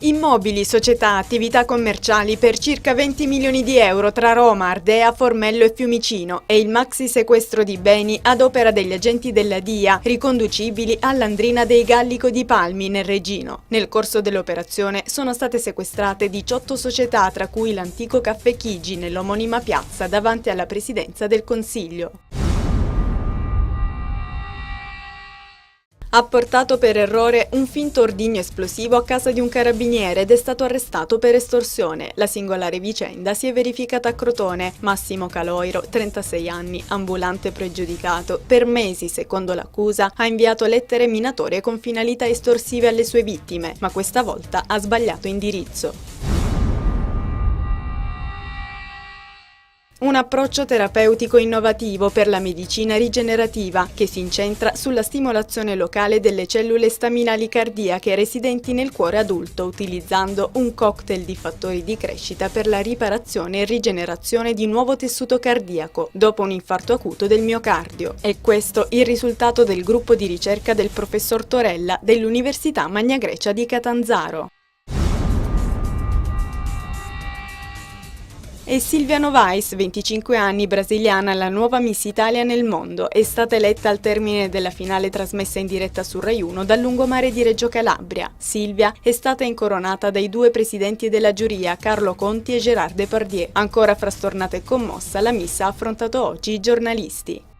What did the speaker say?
Immobili, società, attività commerciali per circa 20 milioni di euro tra Roma, Ardea, Formello e Fiumicino e il maxi sequestro di beni ad opera degli agenti della DIA riconducibili all'Andrina dei Gallico di Palmi nel Regino. Nel corso dell'operazione sono state sequestrate 18 società, tra cui l'antico Caffè Chigi nell'omonima piazza davanti alla Presidenza del Consiglio. Ha portato per errore un finto ordigno esplosivo a casa di un carabiniere ed è stato arrestato per estorsione. La singolare vicenda si è verificata a Crotone. Massimo Caloiro, 36 anni, ambulante pregiudicato, per mesi, secondo l'accusa, ha inviato lettere minatorie con finalità estorsive alle sue vittime, ma questa volta ha sbagliato indirizzo. Un approccio terapeutico innovativo per la medicina rigenerativa che si incentra sulla stimolazione locale delle cellule staminali cardiache residenti nel cuore adulto, utilizzando un cocktail di fattori di crescita per la riparazione e rigenerazione di nuovo tessuto cardiaco dopo un infarto acuto del miocardio. È questo il risultato del gruppo di ricerca del professor Torella dell'Università Magna Grecia di Catanzaro. E Silvia Novaes, 25 anni, brasiliana, la nuova Miss Italia nel mondo, è stata eletta al termine della finale trasmessa in diretta su Rai 1 dal lungomare di Reggio Calabria. Silvia è stata incoronata dai due presidenti della giuria, Carlo Conti e Gérard Depardieu. Ancora frastornata e commossa, la Miss ha affrontato oggi i giornalisti.